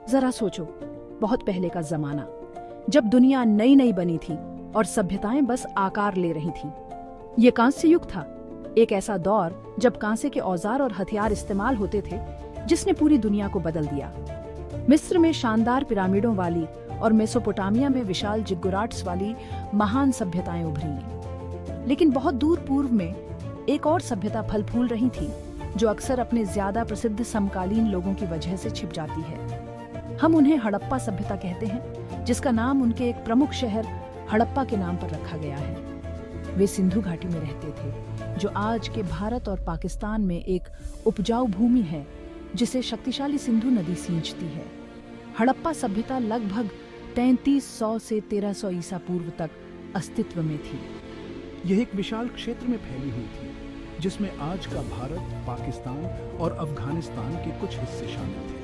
जरा सोचो, बहुत पहले का जमाना, जब दुनिया नई नई बनी थी और सभ्यताएं बस आकार ले रही थीं। ये कांस्य युग था, एक ऐसा दौर जब कांसे के औजार और हथियार इस्तेमाल होते थे, जिसने पूरी दुनिया को बदल दिया। मिस्र में शानदार पिरामिडों वाली और मेसोपोटामिया में विशाल जिग्गुराट्स वाली महान सभ्यताएं उभरी। लेकिन बहुत दूर पूर्व में एक और सभ्यता फल फूल रही थी, जो अक्सर अपने ज्यादा प्रसिद्ध समकालीन लोगों की वजह से छिप जाती है। हम उन्हें हड़प्पा सभ्यता कहते हैं, जिसका नाम उनके एक प्रमुख शहर हड़प्पा के नाम पर रखा गया है। वे सिंधु घाटी में रहते थे, जो आज के भारत और पाकिस्तान में एक उपजाऊ भूमि है, जिसे शक्तिशाली सिंधु नदी सींचती है। हड़प्पा सभ्यता लगभग 3300 से 1300 ईसा पूर्व तक अस्तित्व में थी। यह एक विशाल क्षेत्र में फैली हुई थी, जिसमें आज का भारत, पाकिस्तान और अफगानिस्तान के कुछ हिस्से शामिल थे।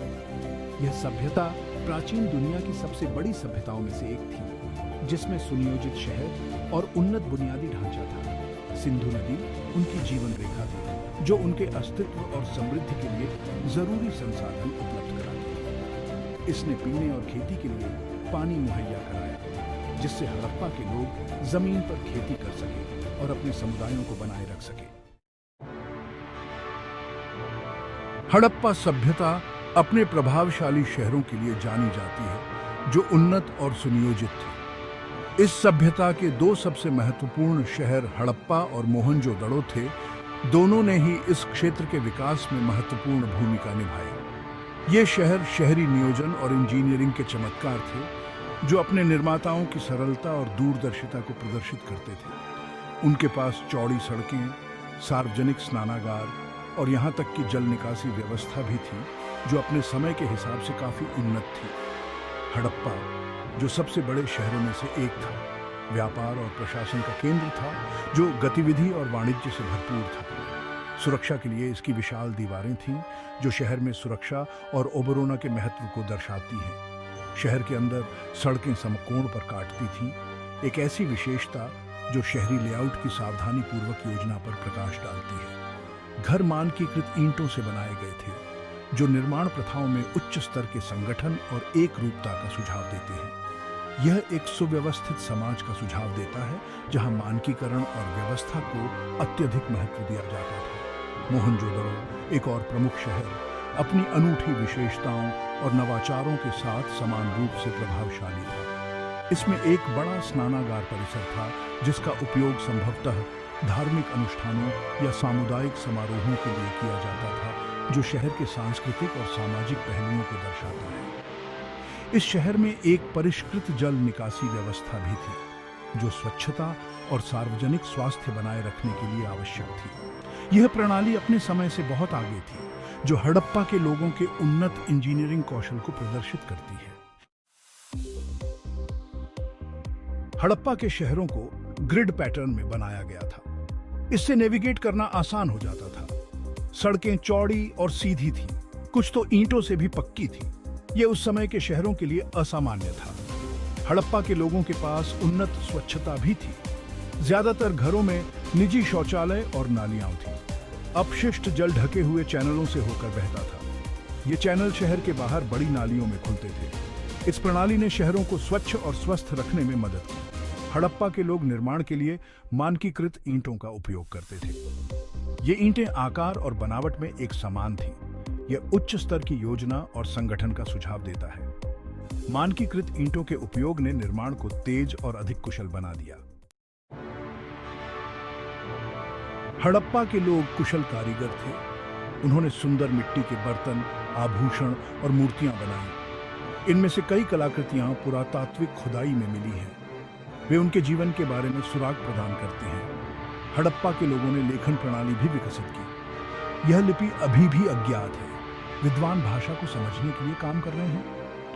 यह सभ्यता प्राचीन दुनिया की सबसे बड़ी सभ्यताओं में से एक थी, जिसमें सुनियोजित शहर और उन्नत बुनियादी ढांचा था। सिंधु नदी उनकी जीवन रेखा थी, जो उनके अस्तित्व और समृद्धि के लिए जरूरी संसाधन उपलब्ध कराती थी। इसने पीने और खेती के लिए पानी मुहैया कराया, जिससे हड़प्पा के लोग जमीन पर खेती कर सके और अपने समुदायों को बनाए रख सके। हड़प्पा सभ्यता अपने प्रभावशाली शहरों के लिए जानी जाती है, जो उन्नत और सुनियोजित थे। इस सभ्यता के दो सबसे महत्वपूर्ण शहर हड़प्पा और मोहनजोदड़ो थे। दोनों ने ही इस क्षेत्र के विकास में महत्वपूर्ण भूमिका निभाई। ये शहर शहरी नियोजन और इंजीनियरिंग के चमत्कार थे, जो अपने निर्माताओं की सरलता और दूरदर्शिता को प्रदर्शित करते थे। उनके पास चौड़ी सड़कें, सार्वजनिक स्नानागार और यहाँ तक कि जल निकासी व्यवस्था भी थी, जो अपने समय के हिसाब से काफी उन्नत थी। हड़प्पा, जो सबसे बड़े शहरों में से एक था, व्यापार और प्रशासन का केंद्र था, जो गतिविधि और वाणिज्य से भरपूर था। सुरक्षा के लिए इसकी विशाल दीवारें थीं, जो शहर में सुरक्षा और ओबरोना के महत्व को दर्शाती हैं। शहर के अंदर सड़कें समकोण पर काटती थीं, एक ऐसी विशेषता जो शहरी लेआउट की सावधानी पूर्वक योजना पर प्रकाश डालती है। घर मानकीकृत ईंटों से बनाए गए थे, जो निर्माण प्रथाओं में उच्च स्तर के संगठन और एक रूपता का सुझाव देते हैं। यह एक सुव्यवस्थित समाज का सुझाव देता है, जहां मानकीकरण और व्यवस्था को अत्यधिक महत्व दिया जाता था। मोहनजोदड़ो, एक और प्रमुख शहर, अपनी अनूठी विशेषताओं और नवाचारों के साथ समान रूप से प्रभावशाली था। इसमें एक बड़ा स्नानागार परिसर था, जिसका उपयोग संभवतः धार्मिक अनुष्ठानों या सामुदायिक समारोहों के लिए किया जाता था, जो शहर के सांस्कृतिक और सामाजिक पहलुओं को दर्शाता है। इस शहर में एक परिष्कृत जल निकासी व्यवस्था भी थी, जो स्वच्छता और सार्वजनिक स्वास्थ्य बनाए रखने के लिए आवश्यक थी। यह प्रणाली अपने समय से बहुत आगे थी, जो हड़प्पा के लोगों के उन्नत इंजीनियरिंग कौशल को प्रदर्शित करती है। हड़प्पा के शहरों को ग्रिड पैटर्न में बनाया गया था। इससे नेविगेट करना आसान हो जाता था। सड़कें चौड़ी और सीधी थीं, कुछ तो ईंटों से भी पक्की थी। यह उस समय के शहरों के लिए असामान्य था। हड़प्पा के लोगों के पास उन्नत स्वच्छता भी थी। ज्यादातर घरों में निजी शौचालय और नालियां थीं। अपशिष्ट जल ढके हुए चैनलों से होकर बहता था। ये चैनल शहर के बाहर बड़ी नालियों में खुलते थे। इस प्रणाली ने शहरों को स्वच्छ और स्वस्थ रखने में मदद की। हड़प्पा के लोग निर्माण के लिए मानकीकृत ईंटों का उपयोग करते थे। ये ईंटें आकार और बनावट में एक समान थीं। यह उच्च स्तर की योजना और संगठन का सुझाव देता है। मानकीकृत ईंटों के उपयोग ने निर्माण को तेज और अधिक कुशल बना दिया। हड़प्पा के लोग कुशल कारीगर थे। उन्होंने सुंदर मिट्टी के बर्तन, आभूषण और मूर्तियां बनाई। इनमें से कई कलाकृतियां पुरातात्विक खुदाई में मिली हैं। वे उनके जीवन के बारे में सुराग प्रदान करते हैं। हड़प्पा के लोगों ने लेखन प्रणाली भी विकसित की। यह लिपि अभी भी अज्ञात है। विद्वान भाषा को समझने के लिए काम कर रहे हैं।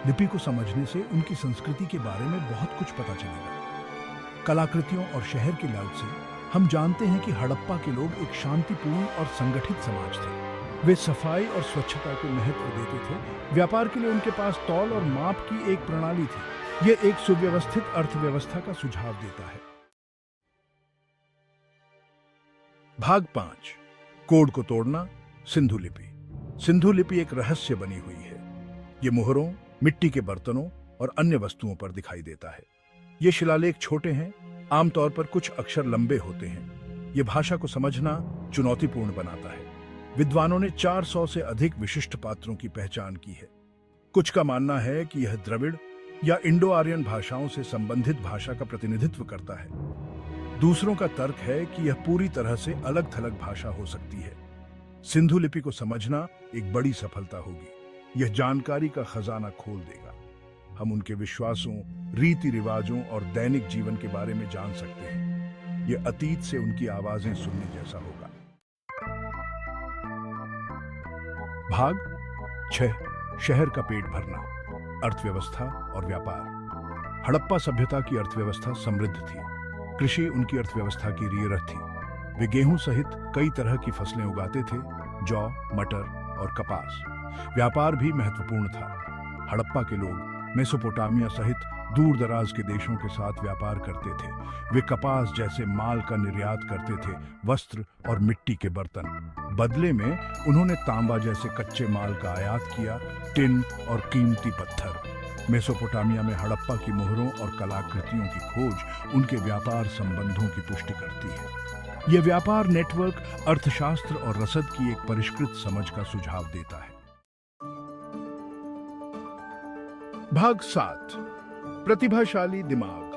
लिपि को समझने से उनकी संस्कृति के बारे में बहुत कुछ पता चलेगा। कलाकृतियों और शहर के लेआउट से हम जानते हैं कि हड़प्पा के लोग एक शांतिपूर्ण और संगठित समाज थे। वे सफाई और स्वच्छता को महत्व देते थे। व्यापार के लिए उनके पास तौल और माप की एक प्रणाली थी। यह एक सुव्यवस्थित अर्थव्यवस्था का सुझाव देता है। भाग 5, कोड को तोड़ना। सिंधु लिपि। सिंधु लिपि एक रहस्य बनी हुई है। ये मुहरों, मिट्टी के बर्तनों और अन्य वस्तुओं पर दिखाई देता है। ये शिलालेख छोटे हैं, आमतौर पर कुछ अक्षर लंबे होते हैं। ये भाषा को समझना चुनौतीपूर्ण बनाता है। विद्वानों ने 400 से अधिक विशिष्ट पात्रों की पहचान की है। कुछ का मानना है कि यह द्रविड़ या इंडो आर्यन भाषाओं से संबंधित भाषा का प्रतिनिधित्व करता है। दूसरों का तर्क है कि यह पूरी तरह से अलग थलग भाषा हो सकती है। सिंधु लिपि को समझना एक बड़ी सफलता होगी। यह जानकारी का खजाना खोल देगा। हम उनके विश्वासों, रीति रिवाजों और दैनिक जीवन के बारे में जान सकते हैं। यह अतीत से उनकी आवाजें सुनने जैसा होगा। भाग 6, शहर का पेट भरना, अर्थव्यवस्था और व्यापार। हड़प्पा सभ्यता की अर्थव्यवस्था समृद्ध थी। कृषि उनकी अर्थव्यवस्था की रीढ़ थी। वे गेहूं सहित कई तरह की फसलें उगाते थे, जौ, मटर और कपास। व्यापार भी महत्वपूर्ण था। हड़प्पा के लोग मेसोपोटामिया सहित दूर दराज के देशों के साथ व्यापार करते थे। वे कपास जैसे माल का निर्यात करते थे, वस्त्र और मिट्टी के बर्तन। बदले में उन्होंने तांबा जैसे कच्चे माल का आयात किया, टिन और कीमती पत्थर। मेसोपोटामिया में हड़प्पा की मोहरों और कलाकृतियों की खोज उनके व्यापार संबंधों की पुष्टि करती है। यह व्यापार नेटवर्क अर्थशास्त्र और रसद की एक परिष्कृत समझ का सुझाव देता है। भाग 7, प्रतिभाशाली दिमाग,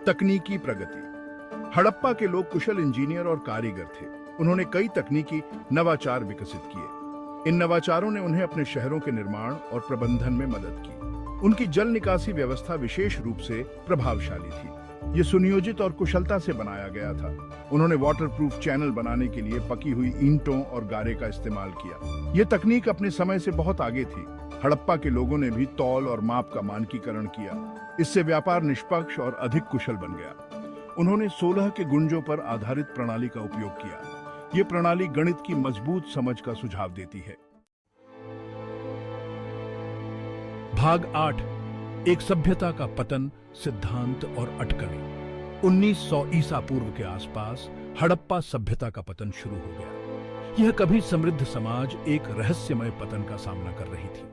तकनीकी प्रगति। हड़प्पा के लोग कुशल इंजीनियर और कारीगर थे। उन्होंने कई तकनीकी नवाचार विकसित किए। इन नवाचारों ने उन्हें अपने शहरों के निर्माण और प्रबंधन में मदद की। उनकी जल निकासी व्यवस्था विशेष रूप से प्रभावशाली थी। यह सुनियोजित और कुशलता से बनाया गया था। उन्होंने वाटरप्रूफ चैनल बनाने के लिए पकी हुई ईंटों और गारे का इस्तेमाल किया। यह तकनीक अपने समय से बहुत आगे थी। हड़प्पा के लोगों ने भी तौल और माप का मानकीकरण किया। इससे व्यापार निष्पक्ष और अधिक कुशल बन गया। उन्होंने 16 के गुंजों पर आधारित प्रणाली का उपयोग किया। यह प्रणाली गणित की मजबूत समझ का सुझाव देती है। भाग 8, एक सभ्यता का पतन, सिद्धांत और अटकलें। 1900 ईसा पूर्व के आसपास हड़प्पा सभ्यता का पतन शुरू हो गया। यह कभी समृद्ध समाज एक रहस्यमय पतन का सामना कर रही थी।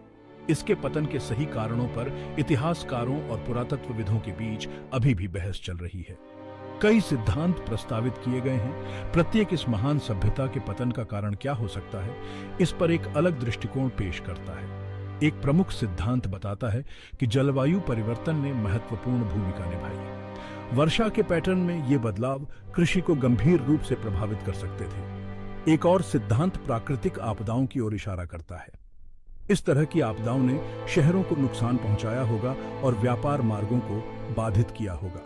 इसके पतन के सही कारणों पर इतिहासकारों और पुरातत्वविदों के बीच अभी भी बहस चल रही है। कई सिद्धांत प्रस्तावित किए गए हैं। प्रत्येक इस महान सभ्यता के पतन का कारण क्या हो सकता है, इस पर एक अलग दृष्टिकोण पेश करता है। एक प्रमुख सिद्धांत बताता है कि जलवायु परिवर्तन ने महत्वपूर्ण भूमिका निभाई। वर्षा के पैटर्न में ये बदलाव कृषि को गंभीर रूप से प्रभावित कर सकते थे। एक और सिद्धांत प्राकृतिक आपदाओं की ओर इशारा करता है। इस तरह की आपदाओं ने शहरों को नुकसान पहुंचाया होगा और व्यापार मार्गों को बाधित किया होगा।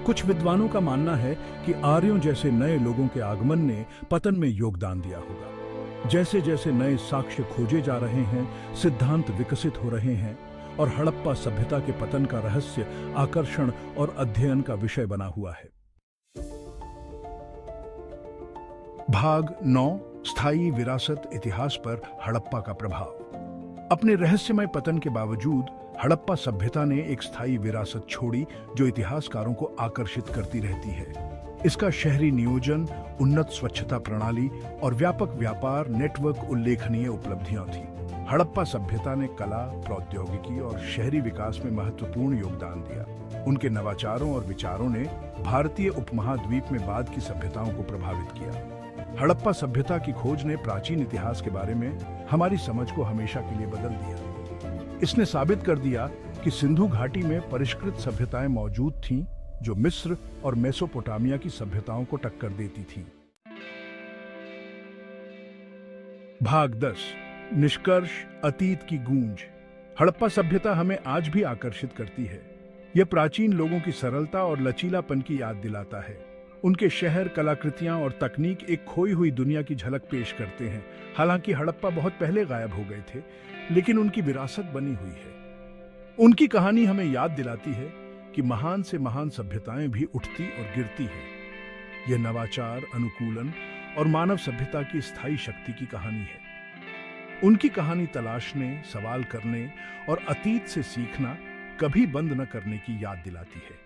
कुछ विद्वानों का मानना है कि आर्यों जैसे नए लोगों के आगमन ने पतन में योगदान दिया होगा। जैसे जैसे नए साक्ष्य खोजे जा रहे हैं, सिद्धांत विकसित हो रहे हैं और हड़प्पा सभ्यता के पतन का रहस्य आकर्षण और अध्ययन का विषय बना हुआ है। भाग 9, स्थायी विरासत, इतिहास पर हड़प्पा का प्रभाव। अपने रहस्यमय पतन के बावजूद हड़प्पा सभ्यता ने एक स्थायी विरासत छोड़ी जो इतिहासकारों को आकर्षित करती रहती है। इसका शहरी नियोजन, उन्नत स्वच्छता प्रणाली और व्यापक व्यापार नेटवर्क उल्लेखनीय उपलब्धियां थी। हड़प्पा सभ्यता ने कला, प्रौद्योगिकी और शहरी विकास में महत्वपूर्ण योगदान दिया। उनके नवाचारों और विचारों ने भारतीय उपमहाद्वीप में बाद की सभ्यताओं को प्रभावित किया। हड़प्पा सभ्यता की खोज ने प्राचीन इतिहास के बारे में हमारी समझ को हमेशा के लिए बदल दिया। इसने साबित कर दिया कि सिंधु घाटी में परिष्कृत सभ्यताएं मौजूद थीं जो मिस्र और मेसोपोटामिया की सभ्यताओं को टक्कर देती थीं। भाग 10, निष्कर्ष, अतीत की गूंज। हड़प्पा सभ्यता हमें आज भी आकर्षित करती है। यह प्राचीन लोगों की सरलता और लचीलापन की याद दिलाता है। उनके शहर, कलाकृतियां और तकनीक एक खोई हुई दुनिया की झलक पेश करते हैं। हालांकि हड़प्पा बहुत पहले गायब हो गए थे, लेकिन उनकी विरासत बनी हुई है। उनकी कहानी हमें याद दिलाती है कि महान से महान सभ्यताएं भी उठती और गिरती हैं। यह नवाचार, अनुकूलन और मानव सभ्यता की स्थायी शक्ति की कहानी है। उनकी कहानी तलाशने, सवाल करने और अतीत से सीखना कभी बंद न करने की याद दिलाती है।